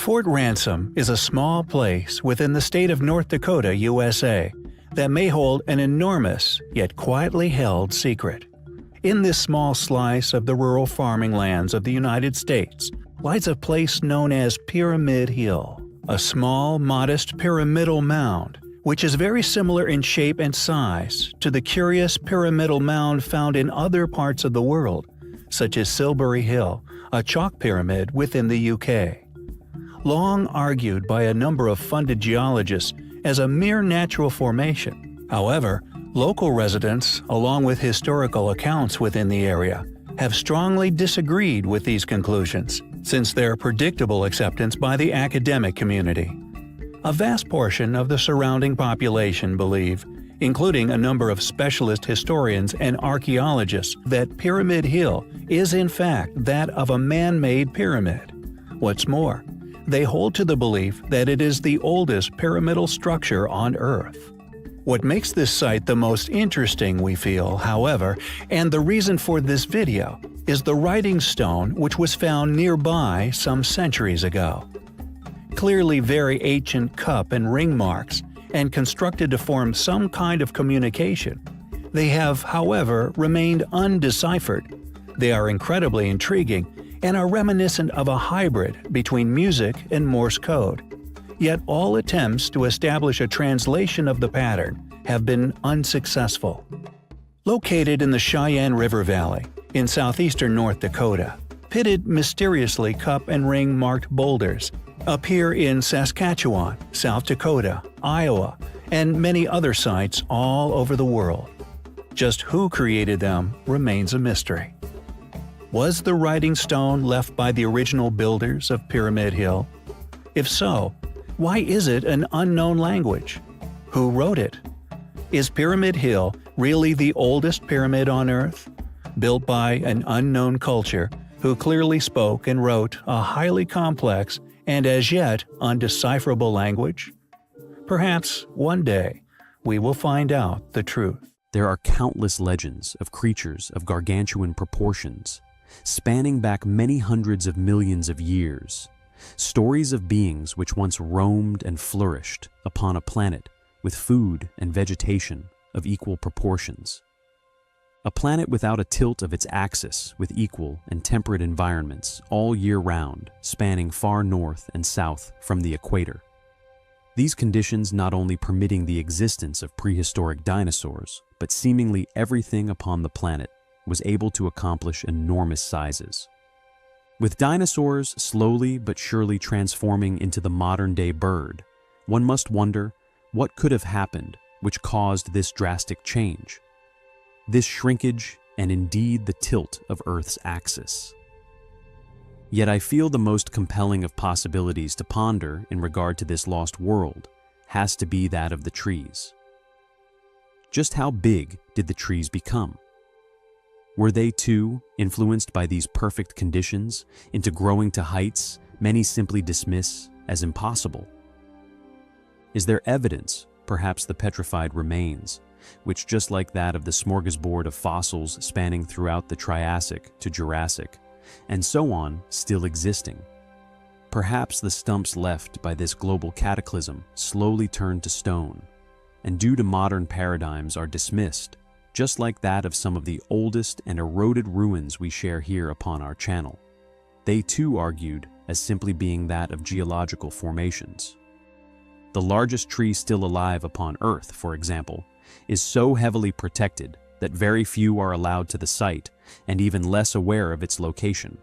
Fort Ransom is a small place within the state of North Dakota, USA, that may hold an enormous, yet quietly held secret. In this small slice of the rural farming lands of the United States lies a place known as Pyramid Hill, a small, modest pyramidal mound, which is very similar in shape and size to the curious pyramidal mound found in other parts of the world, such as Silbury Hill, a chalk pyramid within the UK. Long argued by a number of funded geologists as a mere natural formation. However, local residents, along with historical accounts within the area, have strongly disagreed with these conclusions, since their predictable acceptance by the academic community. A vast portion of the surrounding population believe, including a number of specialist historians and archaeologists, that Pyramid Hill is in fact that of a man-made pyramid. What's more, they hold to the belief that it is the oldest pyramidal structure on Earth. What makes this site the most interesting, we feel, however, and the reason for this video, is the writing stone which was found nearby some centuries ago. Clearly very ancient cup and ring marks, and constructed to form some kind of communication, they have, however, remained undeciphered. They are incredibly intriguing and are reminiscent of a hybrid between music and Morse code. Yet all attempts to establish a translation of the pattern have been unsuccessful. Located in the Cheyenne River Valley, in southeastern North Dakota, pitted mysteriously cup and ring marked boulders appear in Saskatchewan, South Dakota, Iowa, and many other sites all over the world. Just who created them remains a mystery. Was the writing stone left by the original builders of Pyramid Hill? If so, why is it an unknown language? Who wrote it? Is Pyramid Hill really the oldest pyramid on Earth? Built by an unknown culture who clearly spoke and wrote a highly complex and as yet undecipherable language? Perhaps one day we will find out the truth. There are countless legends of creatures of gargantuan proportions, spanning back many hundreds of millions of years. Stories of beings which once roamed and flourished upon a planet with food and vegetation of equal proportions. A planet without a tilt of its axis, with equal and temperate environments all year round, spanning far north and south from the equator. These conditions not only permitting the existence of prehistoric dinosaurs, but seemingly everything upon the planet was able to accomplish enormous sizes. With dinosaurs slowly but surely transforming into the modern-day bird, one must wonder what could have happened which caused this drastic change, this shrinkage and indeed the tilt of Earth's axis. Yet I feel the most compelling of possibilities to ponder in regard to this lost world has to be that of the trees. Just how big did the trees become? Were they too influenced by these perfect conditions into growing to heights many simply dismiss as impossible? Is there evidence, perhaps the petrified remains, which just like that of the smorgasbord of fossils spanning throughout the Triassic to Jurassic, and so on, still existing? Perhaps the stumps left by this global cataclysm slowly turned to stone, and due to modern paradigms are dismissed, just like that of some of the oldest and eroded ruins we share here upon our channel. They too argued as simply being that of geological formations. The largest tree still alive upon Earth, for example, is so heavily protected that very few are allowed to the site and even less aware of its location.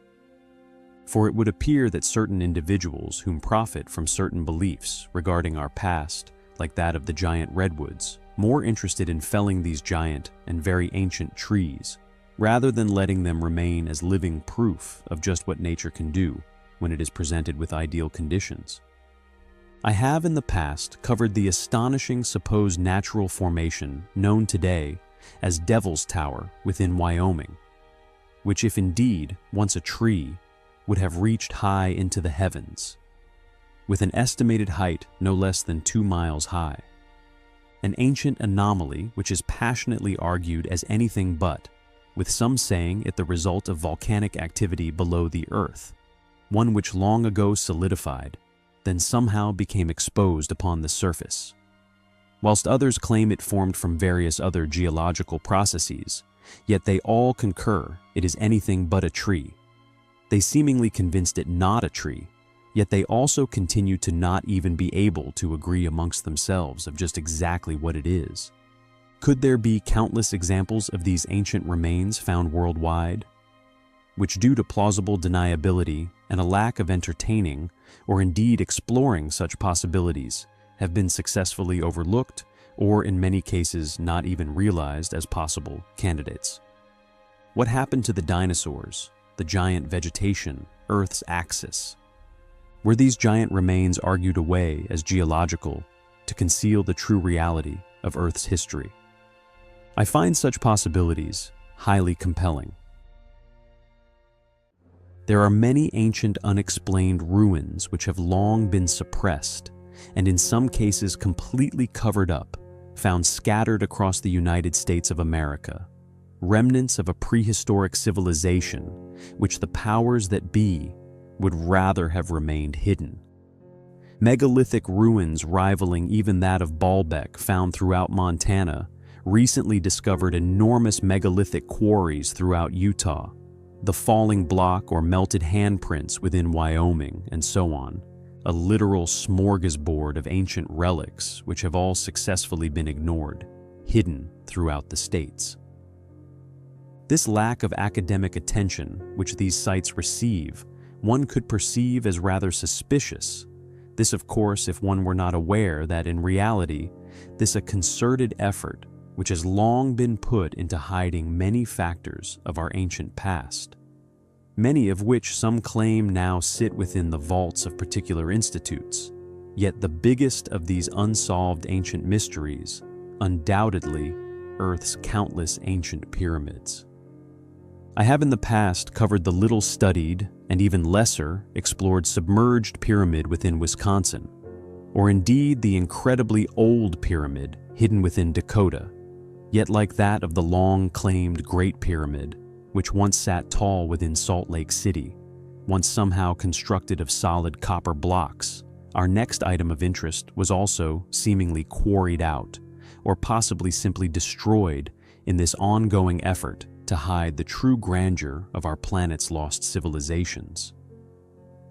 For it would appear that certain individuals whom profit from certain beliefs regarding our past, like that of the giant redwoods, more interested in felling these giant and very ancient trees, rather than letting them remain as living proof of just what nature can do when it is presented with ideal conditions. I have in the past covered the astonishing supposed natural formation known today as Devil's Tower within Wyoming, which if indeed once a tree, would have reached high into the heavens, with an estimated height no less than 2 miles high. An ancient anomaly which is passionately argued as anything but, with some saying it the result of volcanic activity below the earth, one which long ago solidified then somehow became exposed upon the surface. Whilst others claim it formed from various other geological processes, yet they all concur it is anything but a tree. They seemingly convinced it not a tree, yet they also continue to not even be able to agree amongst themselves of just exactly what it is. Could there be countless examples of these ancient remains found worldwide, which due to plausible deniability and a lack of entertaining or indeed exploring such possibilities have been successfully overlooked or in many cases not even realized as possible candidates? What happened to the dinosaurs, the giant vegetation, Earth's axis? Were these giant remains argued away as geological to conceal the true reality of Earth's history? I find such possibilities highly compelling. There are many ancient unexplained ruins which have long been suppressed and in some cases completely covered up, found scattered across the United States of America, remnants of a prehistoric civilization which the powers that be would rather have remained hidden. Megalithic ruins rivaling even that of Baalbek found throughout Montana recently discovered enormous megalithic quarries throughout Utah, the falling block or melted handprints within Wyoming, and so on, a literal smorgasbord of ancient relics which have all successfully been ignored, hidden throughout the states. This lack of academic attention which these sites receive, one could perceive as rather suspicious. This, of course, if one were not aware that in reality, this a concerted effort which has long been put into hiding many factors of our ancient past, many of which some claim now sit within the vaults of particular institutes. Yet the biggest of these unsolved ancient mysteries, undoubtedly, Earth's countless ancient pyramids. I have in the past covered the little studied and even lesser explored submerged pyramid within Wisconsin, or indeed the incredibly old pyramid hidden within Dakota, yet like that of the long-claimed Great Pyramid, which once sat tall within Salt Lake City, once somehow constructed of solid copper blocks, our next item of interest was also seemingly quarried out, or possibly simply destroyed in this ongoing effort to hide the true grandeur of our planet's lost civilizations.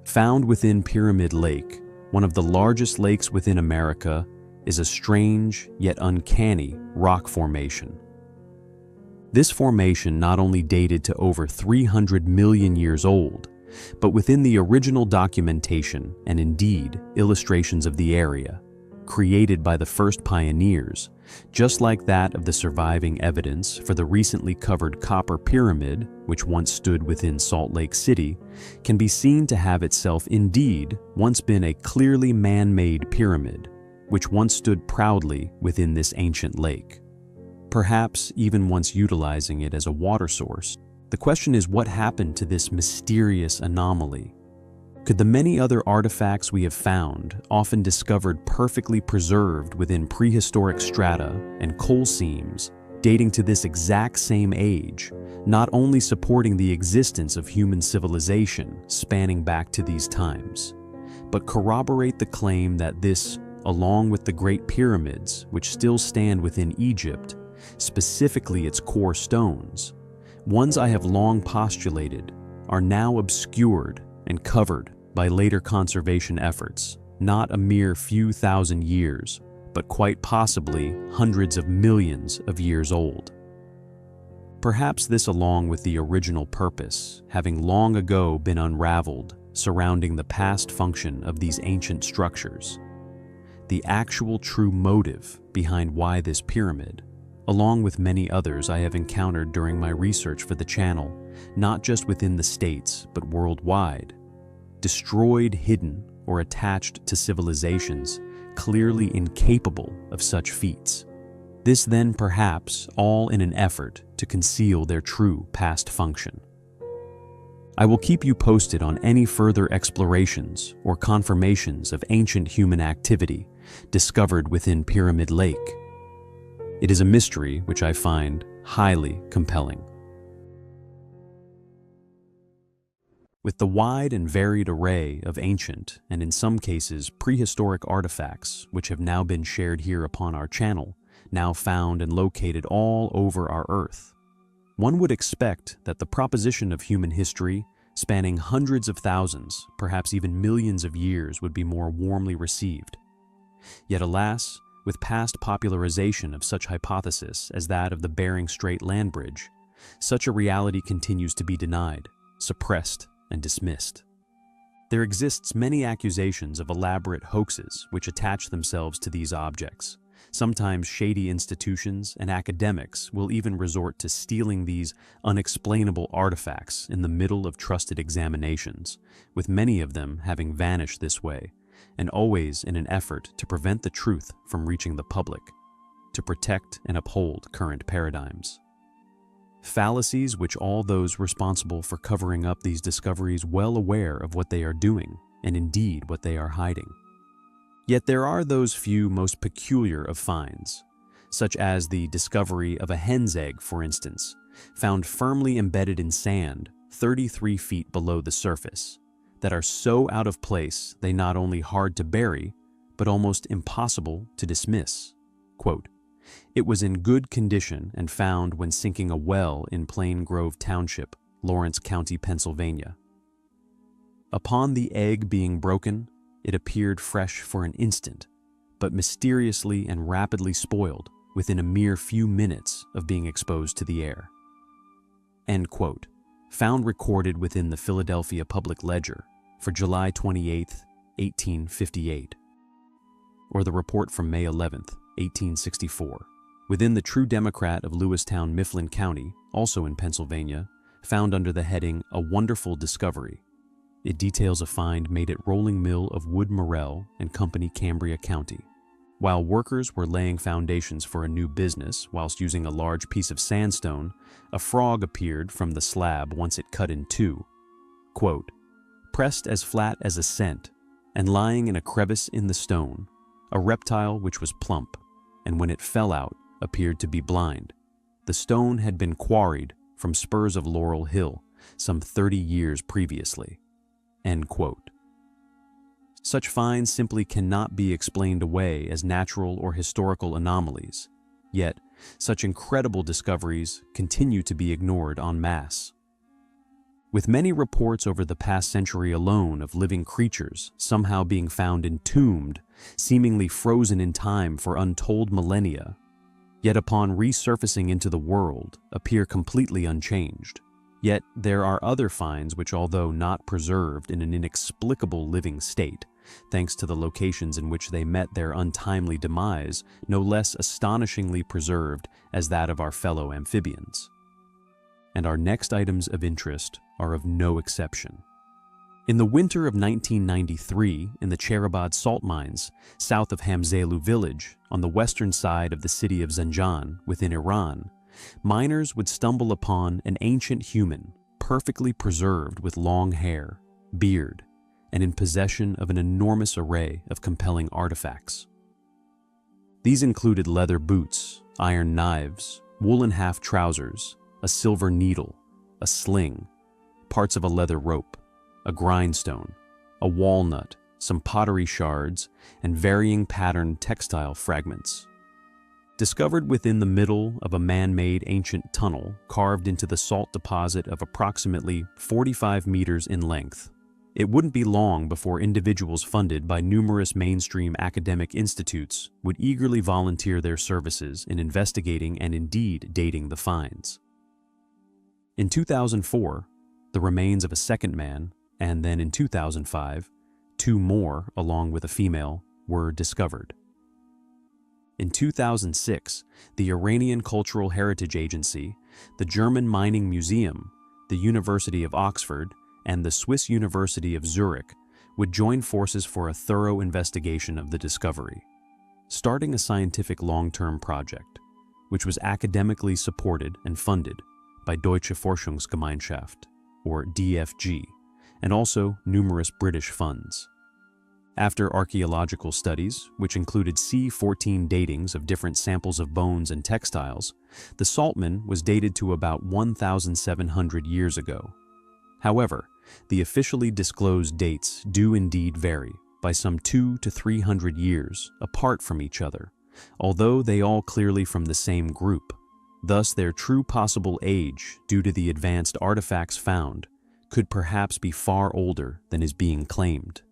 Found within Pyramid Lake, one of the largest lakes within America, is a strange yet uncanny rock formation. This formation not only dated to over 300 million years old, but within the original documentation and indeed illustrations of the area, created by the first pioneers, just like that of the surviving evidence for the recently covered copper pyramid, which once stood within Salt Lake City, can be seen to have itself indeed once been a clearly man-made pyramid, which once stood proudly within this ancient lake, perhaps even once utilizing it as a water source. The question is, what happened to this mysterious anomaly? Could the many other artifacts we have found, often discovered perfectly preserved within prehistoric strata and coal seams, dating to this exact same age, not only supporting the existence of human civilization spanning back to these times, but corroborate the claim that this, along with the Great Pyramids, which still stand within Egypt, specifically its core stones, ones I have long postulated, are now obscured and covered by later conservation efforts, not a mere few thousand years, but quite possibly hundreds of millions of years old. Perhaps this, along with the original purpose, having long ago been unraveled surrounding the past function of these ancient structures, the actual true motive behind why this pyramid, along with many others I have encountered during my research for the channel, not just within the States but worldwide, destroyed, hidden, or attached to civilizations clearly incapable of such feats. This then perhaps all in an effort to conceal their true past function. I will keep you posted on any further explorations or confirmations of ancient human activity discovered within Pyramid Lake. It is a mystery which I find highly compelling. With the wide and varied array of ancient, and in some cases prehistoric artifacts which have now been shared here upon our channel, now found and located all over our Earth, one would expect that the proposition of human history, spanning hundreds of thousands, perhaps even millions of years, would be more warmly received. Yet alas, with past popularization of such hypothesis as that of the Bering Strait land bridge, such a reality continues to be denied, suppressed, and dismissed. There exists many accusations of elaborate hoaxes which attach themselves to these objects. Sometimes shady institutions and academics will even resort to stealing these unexplainable artifacts in the middle of trusted examinations, with many of them having vanished this way, and always in an effort to prevent the truth from reaching the public, to protect and uphold current paradigms. Fallacies which all those responsible for covering up these discoveries well aware of what they are doing, and indeed what they are hiding. Yet there are those few most peculiar of finds, such as the discovery of a hen's egg, for instance, found firmly embedded in sand 33 feet below the surface, that are so out of place they not only hard to bury, but almost impossible to dismiss. Quote, "It was in good condition and found when sinking a well in Plain Grove Township, Lawrence County, Pennsylvania. Upon the egg being broken, it appeared fresh for an instant, but mysteriously and rapidly spoiled within a mere few minutes of being exposed to the air." End quote. Found recorded within the Philadelphia Public Ledger for July 28, 1858. Or the report from May 11, 1864. Within the True Democrat of Lewistown, Mifflin County, also in Pennsylvania, found under the heading "A Wonderful Discovery." It details a find made at Rolling Mill of Wood Morrell and Company, Cambria County. While workers were laying foundations for a new business whilst using a large piece of sandstone, a frog appeared from the slab once it cut in two. Quote, "Pressed as flat as a cent, and lying in a crevice in the stone, a reptile which was plump, and when it fell out, appeared to be blind. The stone had been quarried from spurs of Laurel Hill some 30 years previously." End quote. Such finds simply cannot be explained away as natural or historical anomalies, yet such incredible discoveries continue to be ignored en masse. With many reports over the past century alone of living creatures somehow being found entombed, seemingly frozen in time for untold millennia, yet upon resurfacing into the world appear completely unchanged. Yet there are other finds which, although not preserved in an inexplicable living state, thanks to the locations in which they met their untimely demise, no less astonishingly preserved as that of our fellow amphibians. And our next items of interest are of no exception. In the winter of 1993, in the Cherabad salt mines, south of Hamzelu village, on the western side of the city of Zanjan, within Iran, miners would stumble upon an ancient human, perfectly preserved with long hair, beard, and in possession of an enormous array of compelling artifacts. These included leather boots, iron knives, woolen half trousers, a silver needle, a sling, parts of a leather rope, a grindstone, a walnut, some pottery shards, and varying patterned textile fragments. Discovered within the middle of a man-made ancient tunnel carved into the salt deposit of approximately 45 meters in length, it wouldn't be long before individuals funded by numerous mainstream academic institutes would eagerly volunteer their services in investigating and indeed dating the finds. In 2004, the remains of a second man, and then in 2005, two more, along with a female, were discovered. In 2006, the Iranian Cultural Heritage Agency, the German Mining Museum, the University of Oxford, and the Swiss University of Zurich would join forces for a thorough investigation of the discovery, starting a scientific long-term project, which was academically supported and funded by Deutsche Forschungsgemeinschaft, or DFG, and also numerous British funds. After archaeological studies, which included C-14 datings of different samples of bones and textiles, the Saltman was dated to about 1,700 years ago. However, The officially disclosed dates do indeed vary by some 200 to 300 years apart from each other, although they all clearly from the same group. Thus, their true possible age, due to the advanced artifacts found, could perhaps be far older than is being claimed.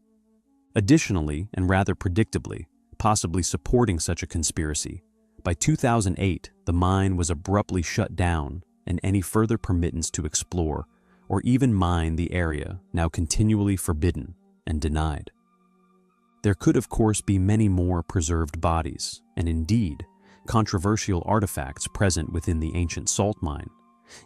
Additionally, and rather predictably, possibly supporting such a conspiracy, by 2008, the mine was abruptly shut down and any further permittance to explore or even mine the area now continually forbidden and denied. There could of course be many more preserved bodies, and indeed, controversial artifacts present within the ancient salt mine.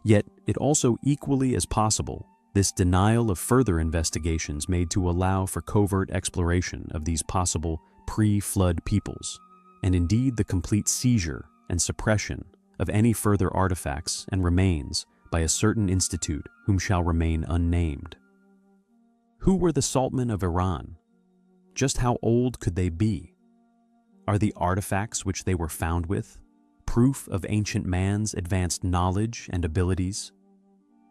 Yet, it also equally as possible, this denial of further investigations made to allow for covert exploration of these possible pre-flood peoples, and indeed the complete seizure and suppression of any further artifacts and remains by a certain institute whom shall remain unnamed. Who were the saltmen of Iran? Just how old could they be? Are the artifacts which they were found with proof of ancient man's advanced knowledge and abilities,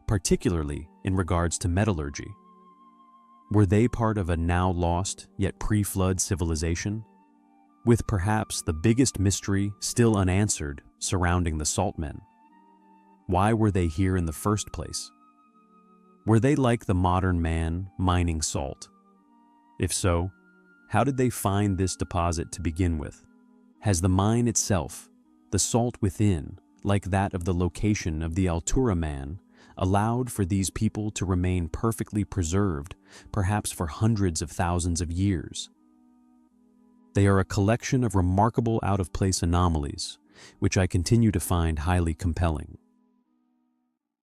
particularly in regards to metallurgy? Were they part of a now lost yet pre-flood civilization, with perhaps the biggest mystery still unanswered surrounding the saltmen? Why were they here in the first place? Were they like the modern man mining salt? If so, how did they find this deposit to begin with? Has the mine itself, the salt within, like that of the location of the Altura man, allowed for these people to remain perfectly preserved, perhaps for hundreds of thousands of years? They are a collection of remarkable out-of-place anomalies, which I continue to find highly compelling.